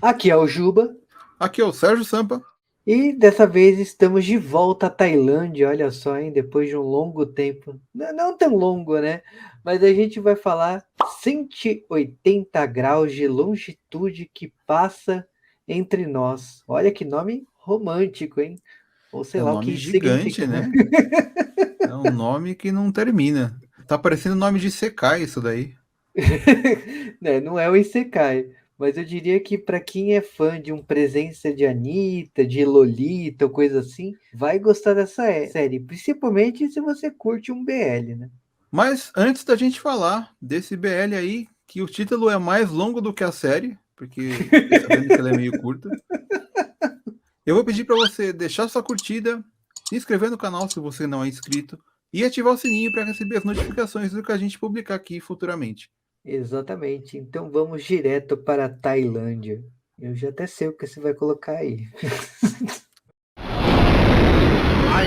Aqui é o Juba Aqui é o Sérgio Sampa. e dessa vez estamos de volta à Tailândia. Olha só, hein? Depois de um longo tempo, não tão longo, né? Mas a gente vai falar 180 graus de longitude que passa entre nós. Olha que nome romântico, hein? Ou sei É um lá o nome que gigante, significa. né? É um nome que não termina. Tá parecendo nome de Sekai isso daí. Né, não é o Isekai, mas eu diria que para quem é fã de um presença de Anitta, de Lolita ou coisa assim, vai gostar dessa série, principalmente se você curte um BL, né? Mas antes da gente falar desse BL aí, que o título é mais longo do que a série, porque fiquei sabendo que ela é meio curta, eu vou pedir para você deixar sua curtida, se inscrever no canal se você não é inscrito e ativar o sininho para receber as notificações do que a gente publicar aqui futuramente. Exatamente. Então vamos direto para a Tailândia. Eu já até sei o que você vai colocar aí.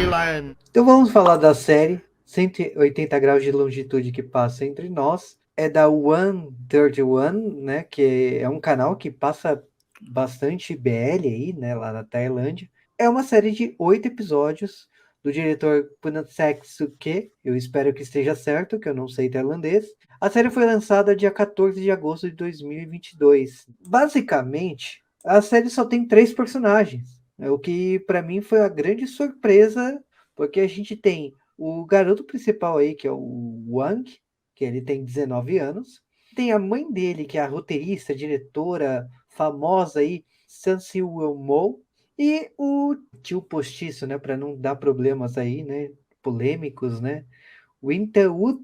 Island. Então vamos falar da série 180 graus de longitude que passa entre nós. É da 131, né? Que é um canal que passa bastante BL aí, né? Lá na Tailândia. É uma série de 8 episódios do diretor Punasek Suke. Eu espero que esteja certo, que eu não sei tailandês. A série foi lançada dia 14 de agosto de 2022. Basicamente, a série só tem 3 personagens. O que para mim foi a grande surpresa porque a gente tem o garoto principal aí, que é o Wang, que ele tem 19 anos. Tem a mãe dele, que é a roteirista, diretora famosa aí, Sun Siwoo Mo. E o tio postiço, né, para não dar problemas aí, né, polêmicos, né, Winterwood,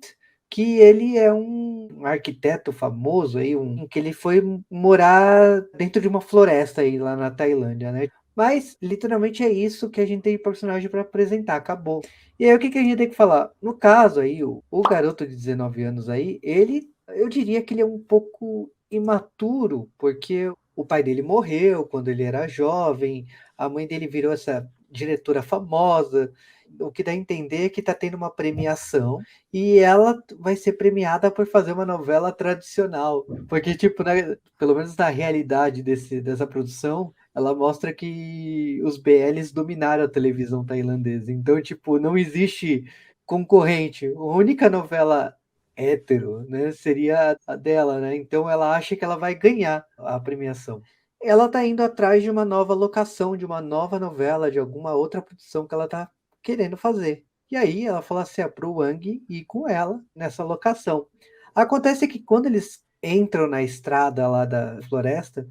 que ele é um arquiteto famoso aí, que ele foi morar dentro de uma floresta aí lá na Tailândia, né? Mas literalmente é isso que a gente tem de personagem para apresentar, acabou. E aí o que, que a gente tem que falar? No caso aí, o garoto de 19 anos aí, ele, eu diria que ele é um pouco imaturo, porque o pai dele morreu quando ele era jovem, a mãe dele virou essa diretora famosa, o que dá a entender é que está tendo uma premiação e ela vai ser premiada por fazer uma novela tradicional. Porque, tipo, né, pelo menos na realidade dessa produção, ela mostra que os BLs dominaram a televisão tailandesa. Então, tipo, não existe concorrente. A única novela hétero, né, seria a dela, né? Então ela acha que ela vai ganhar a premiação. Ela tá indo atrás de uma nova locação, de uma nova novela, de alguma outra produção que ela tá querendo fazer. E aí ela fala assim, pro Wang ir com ela nessa locação. Acontece que quando eles entram na estrada lá da floresta,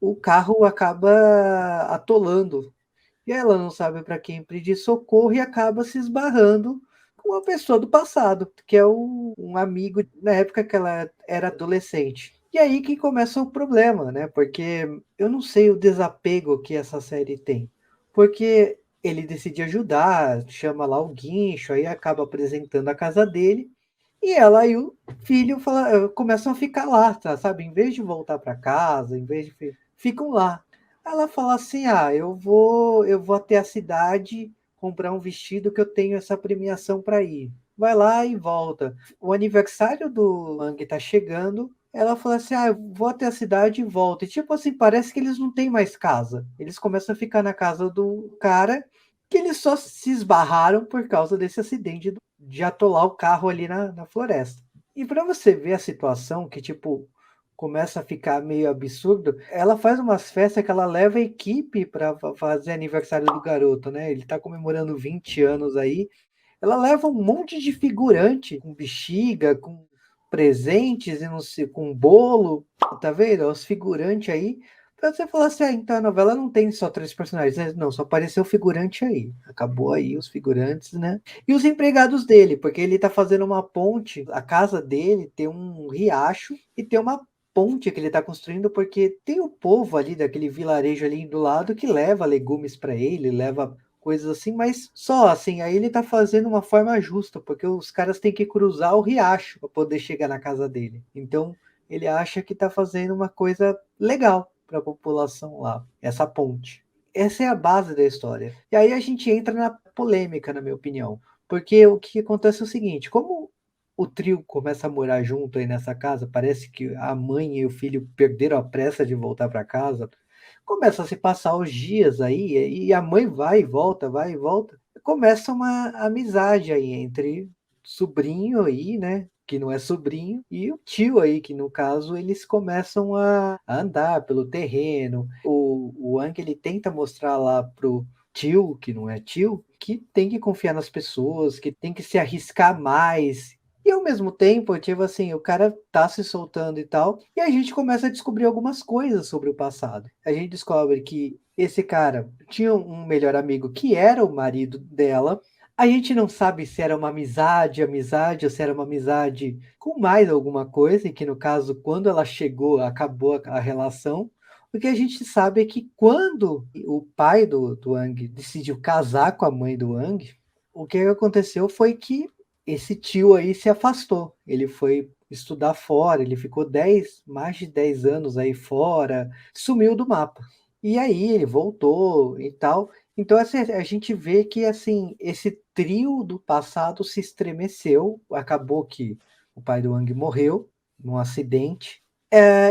o carro acaba atolando. E ela não sabe para quem pedir socorro e acaba se esbarrando com uma pessoa do passado, que é um amigo na época que ela era adolescente. E aí que começa o problema, né? Porque eu não sei o desapego que essa série tem. Porque ele decide ajudar, chama lá o guincho, aí acaba apresentando a casa dele, e ela e o filho começam a ficar lá, tá, sabe? Em vez de voltar para casa, em vez de ficam lá. Ela fala assim: "Ah, eu vou até a cidade comprar um vestido que eu tenho essa premiação para ir". Vai lá e volta. O aniversário do Mang tá chegando. Ela fala assim: "Ah, eu vou até a cidade e volto". E tipo assim, parece que eles não têm mais casa. Eles começam a ficar na casa do cara que eles só se esbarraram por causa desse acidente de atolar o carro ali na floresta. E para você ver a situação que, tipo, começa a ficar meio absurdo, ela faz umas festas que ela leva a equipe para fazer aniversário do garoto, né? Ele tá comemorando 20 anos aí. Ela leva um monte de figurante com bexiga, com presentes e não sei, com bolo, tá vendo? Os figurantes aí. Pra você falar assim, então a novela não tem só 3 personagens, né? Não, só apareceu figurante aí. Acabou aí os figurantes, né? E os empregados dele, porque ele tá fazendo uma ponte, a casa dele tem um riacho e tem uma ponte que ele tá construindo, porque tem o povo ali daquele vilarejo ali do lado que leva legumes para ele, leva coisas assim, mas só assim, aí ele tá fazendo uma forma justa, porque os caras têm que cruzar o riacho para poder chegar na casa dele. Então, ele acha que tá fazendo uma coisa legal para a população lá, essa ponte. Essa é a base da história. E aí a gente entra na polêmica, na minha opinião, porque o que acontece é o seguinte, como o trio começa a morar junto aí nessa casa, parece que a mãe e o filho perderam a pressa de voltar para casa. Começa a se passar os dias aí, e a mãe vai e volta. Começa uma amizade aí entre sobrinho aí, né? Que não é sobrinho, e o tio aí, que no caso eles começam a andar pelo terreno. O Wang ele tenta mostrar lá pro tio, que não é tio, que tem que confiar nas pessoas, que tem que se arriscar mais. E ao mesmo tempo, tipo assim, o cara tá se soltando e tal, e a gente começa a descobrir algumas coisas sobre o passado. A gente descobre que esse cara tinha um melhor amigo que era o marido dela. A gente não sabe se era uma amizade, ou se era uma amizade com mais alguma coisa, e que no caso, quando ela chegou, acabou a relação. O que a gente sabe é que quando o pai do Wang decidiu casar com a mãe do Wang, o que aconteceu foi que esse tio aí se afastou. Ele foi estudar fora, ele ficou mais de 10 anos aí fora, sumiu do mapa. E aí ele voltou e tal. Então assim, a gente vê que assim, esse trio do passado se estremeceu, acabou que o pai do Wang morreu num acidente.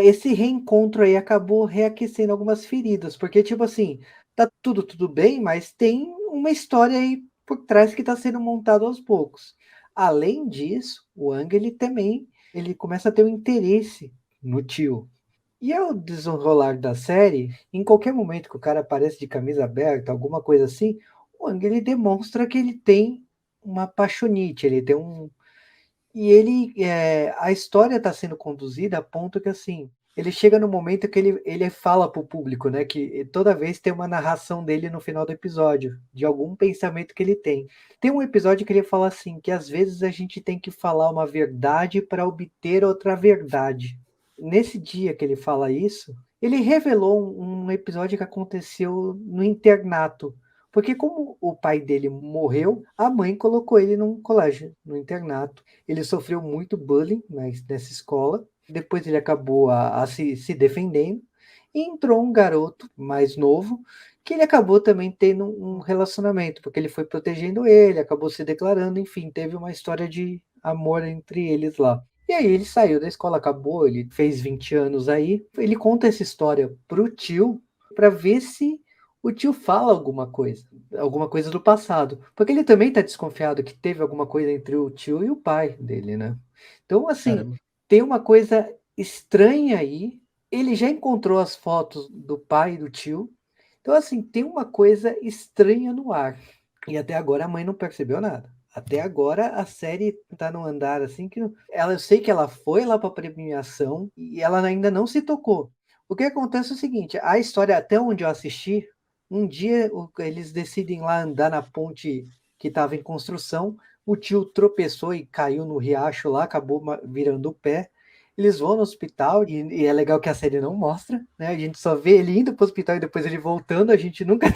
Esse reencontro aí acabou reaquecendo algumas feridas, porque tipo assim, tá tudo bem, mas tem uma história aí por trás que está sendo montado aos poucos. Além disso, o Ang ele começa a ter um interesse no tio. E ao desenrolar da série, em qualquer momento que o cara aparece de camisa aberta, alguma coisa assim, o Ang ele demonstra que ele tem uma paixonite, ele tem um. E a história está sendo conduzida a ponto que assim, ele chega no momento que ele fala para o público, né, que toda vez tem uma narração dele no final do episódio, de algum pensamento que ele tem. Tem um episódio que ele fala assim, que às vezes a gente tem que falar uma verdade para obter outra verdade. Nesse dia que ele fala isso, ele revelou um episódio que aconteceu no internato. Porque como o pai dele morreu, a mãe colocou ele num colégio, no internato. Ele sofreu muito bullying nessa escola. Depois ele acabou se defendendo. E entrou um garoto mais novo, que ele acabou também tendo um relacionamento, porque ele foi protegendo ele, acabou se declarando, enfim, teve uma história de amor entre eles lá. E aí ele saiu da escola, acabou, ele fez 20 anos aí. Ele conta essa história pro tio, para ver se o tio fala alguma coisa do passado. Porque ele também tá desconfiado que teve alguma coisa entre o tio e o pai dele, né? Então, assim, Caramba. tem uma coisa estranha aí. Ele já encontrou as fotos do pai e do tio. Então, assim, tem uma coisa estranha no ar. E até agora a mãe não percebeu nada. Até agora a série tá num andar assim que eu sei que ela foi lá para premiação e ela ainda não se tocou. O que acontece é o seguinte, a história até onde eu assisti, um dia eles decidem lá andar na ponte que estava em construção, o tio tropeçou e caiu no riacho lá, acabou virando o pé. Eles vão no hospital e é legal que a série não mostra, né? A gente só vê ele indo pro hospital e depois ele voltando. A gente nunca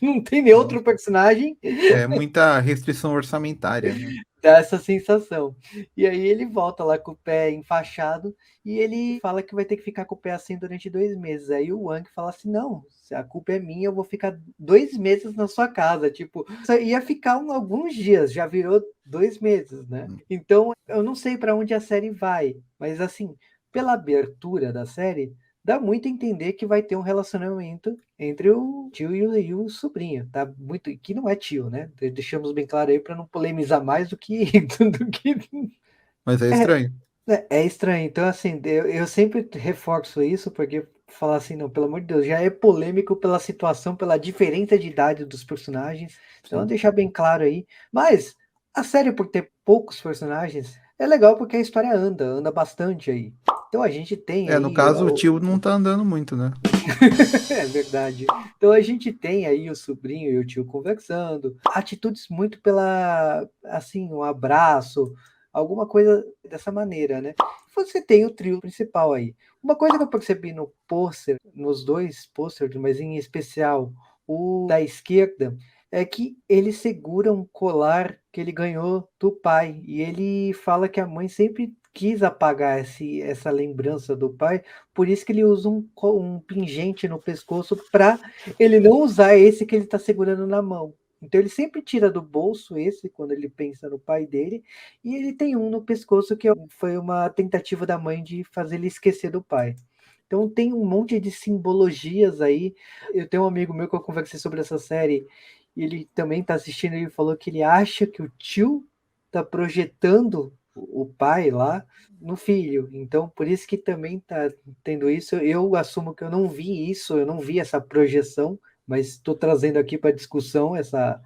não tem nem outro Nossa. personagem. É muita restrição orçamentária, né? Dá essa sensação. E aí ele volta lá com o pé enfaixado e ele fala que vai ter que ficar com o pé assim durante 2 meses. Aí o Wang fala assim: não, se a culpa é minha, eu vou ficar 2 meses na sua casa. Tipo, só ia ficar alguns dias, já virou 2 meses, né? Então eu não sei para onde a série vai, mas assim, pela abertura da série, dá muito a entender que vai ter um relacionamento entre o tio e o sobrinho, tá? Muito, que não é tio, né? Deixamos bem claro aí para não polemizar mais do que, do que Mas é é, estranho. é estranho. Então, assim, eu sempre reforço isso, porque falar assim, não, pelo amor de Deus, já é polêmico pela situação, pela diferença de idade dos personagens. Então, Sim. deixar bem claro aí. Mas a série, por ter poucos personagens, é legal porque a história anda bastante aí. Então a gente tem É, no aí caso, o tio não tá andando muito, né? é verdade. Então a gente tem aí o sobrinho e o tio conversando, atitudes muito pela, assim, um abraço, alguma coisa dessa maneira, né? Você tem o trio principal aí. Uma coisa que eu percebi no pôster, nos dois pôsteres, mas em especial o da esquerda, é que ele segura um colar que ele ganhou do pai. E ele fala que a mãe sempre quis apagar essa lembrança do pai, por isso que ele usa um pingente no pescoço para ele não usar esse que ele está segurando na mão. Então ele sempre tira do bolso esse, quando ele pensa no pai dele, e ele tem um no pescoço que foi uma tentativa da mãe de fazer ele esquecer do pai. Então tem um monte de simbologias aí. Eu tenho um amigo meu que eu conversei sobre essa série, e ele também está assistindo, e ele falou que ele acha que o tio está projetando o pai lá no filho. Então, por isso que também tá tendo isso. Eu assumo que eu não vi isso, eu não vi essa projeção, mas estou trazendo aqui para discussão essa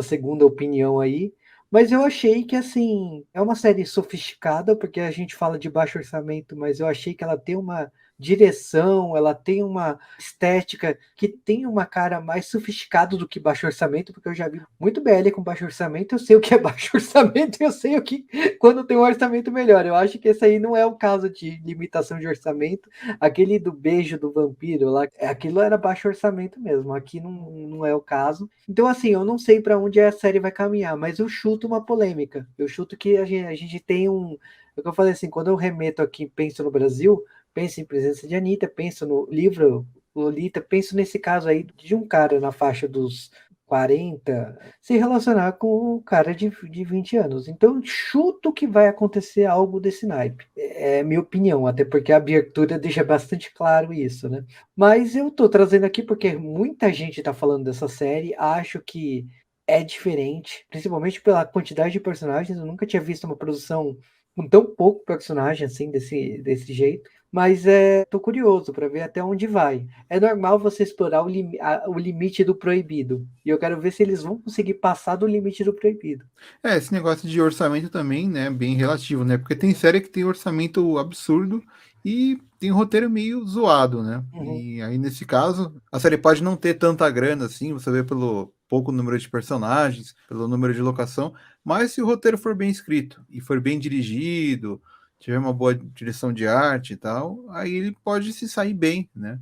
segunda opinião aí. Mas eu achei que, assim, é uma série sofisticada, porque a gente fala de baixo orçamento, mas eu achei que ela tem uma direção, ela tem uma estética que tem uma cara mais sofisticada do que baixo orçamento, porque eu já vi muito BL com baixo orçamento, eu sei o que é baixo orçamento, eu sei o que quando tem um orçamento melhor. Eu acho que esse aí não é o caso de limitação de orçamento. Aquele do beijo do vampiro lá, aquilo era baixo orçamento mesmo, aqui não é o caso. Então, assim, eu não sei para onde a série vai caminhar, mas eu chuto uma polêmica. Eu chuto que a gente tem um. É o que eu falei assim, quando eu remeto aqui, penso no Brasil, penso em presença de Anitta, penso no livro Lolita, penso nesse caso aí de um cara na faixa dos 40 se relacionar com um cara de 20 anos. Então, chuto que vai acontecer algo desse naipe. É minha opinião, até porque a abertura deixa bastante claro isso, né? Mas eu tô trazendo aqui porque muita gente tá falando dessa série, acho que é diferente, principalmente pela quantidade de personagens. Eu nunca tinha visto uma produção com tão pouco personagem assim, desse jeito. Mas tô curioso para ver até onde vai. É normal você explorar o limite do proibido. E eu quero ver se eles vão conseguir passar do limite do proibido. Esse negócio de orçamento também, né, bem relativo, né? Porque tem série que tem orçamento absurdo e tem um roteiro meio zoado, né? Uhum. E aí, nesse caso, a série pode não ter tanta grana assim, você vê pelo pouco número de personagens, pelo número de locação, mas se o roteiro for bem escrito e for bem dirigido, tiver uma boa direção de arte e tal, aí ele pode se sair bem, né?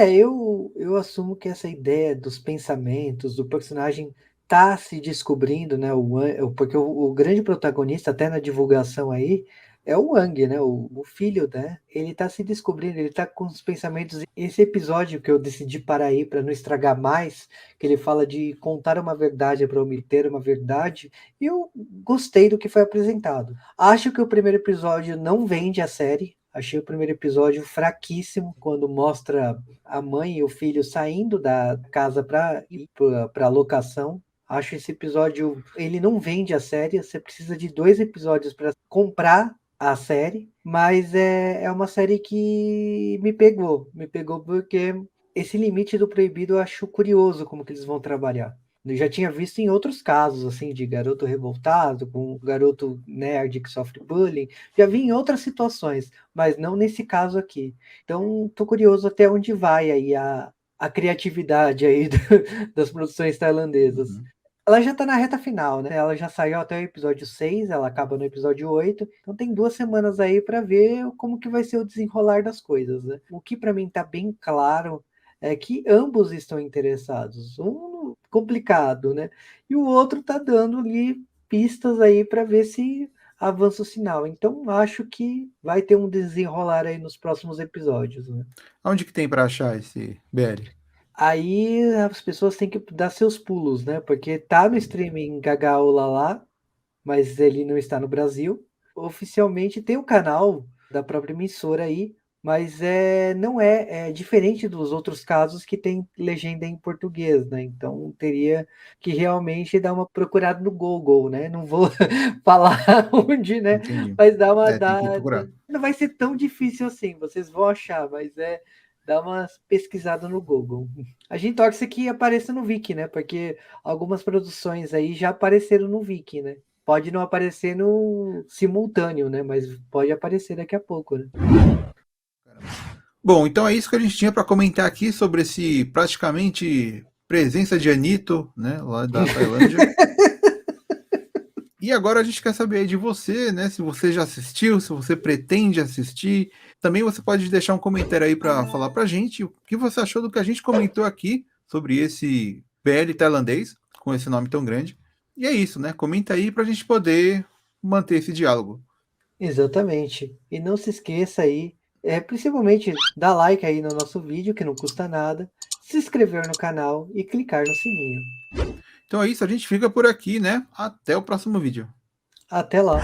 Eu assumo que essa ideia dos pensamentos, do personagem tá se descobrindo, né? Porque o grande protagonista, até na divulgação aí, é o Wang, né? O filho, né? Ele tá se descobrindo, ele tá com os pensamentos. Esse episódio que eu decidi parar aí para não estragar mais, que ele fala de contar uma verdade para omitir uma verdade, eu gostei do que foi apresentado. Acho que o primeiro episódio não vende a série. Achei o primeiro episódio fraquíssimo, quando mostra a mãe e o filho saindo da casa para ir para locação. Acho esse episódio, ele não vende a série, você precisa de 2 episódios para comprar a série, mas é uma série que me pegou porque esse limite do proibido eu acho curioso como que eles vão trabalhar. Eu já tinha visto em outros casos, assim, de garoto revoltado, com garoto nerd que sofre bullying, já vi em outras situações, mas não nesse caso aqui. Então, tô curioso até onde vai aí a criatividade aí das produções tailandesas. Uhum. Ela já tá na reta final, né? Ela já saiu até o episódio 6, ela acaba no episódio 8. Então tem 2 semanas aí para ver como que vai ser o desenrolar das coisas, né? O que para mim tá bem claro é que ambos estão interessados. Um complicado, né? E o outro tá dando ali pistas aí para ver se avança o sinal. Então acho que vai ter um desenrolar aí nos próximos episódios, né? Onde que tem para achar esse BL? Aí as pessoas têm que dar seus pulos, né? Porque tá no streaming Gagaola lá, mas ele não está no Brasil. Oficialmente tem o canal da própria emissora aí, mas não é diferente dos outros casos que tem legenda em português, né? Então teria que realmente dar uma procurada no Google, né? Não vou falar onde, né? Entendi. Mas dá uma Tem que procurar. não vai ser tão difícil assim, vocês vão achar, mas dá uma pesquisada no Google. A gente torce que apareça no Viki, né? Porque algumas produções aí já apareceram no Viki, né? Pode não aparecer no simultâneo, né? Mas pode aparecer daqui a pouco, né? Bom, então é isso que a gente tinha para comentar aqui sobre esse praticamente presença de Anitta, né, lá da Tailândia. E agora a gente quer saber aí de você, né, se você já assistiu, se você pretende assistir. Também você pode deixar um comentário aí para falar pra gente o que você achou do que a gente comentou aqui sobre esse BL tailandês, com esse nome tão grande. E é isso, né? Comenta aí pra gente poder manter esse diálogo. Exatamente. E não se esqueça aí, principalmente dar like aí no nosso vídeo, que não custa nada, se inscrever no canal e clicar no sininho. Então é isso, a gente fica por aqui, né? Até o próximo vídeo. Até lá.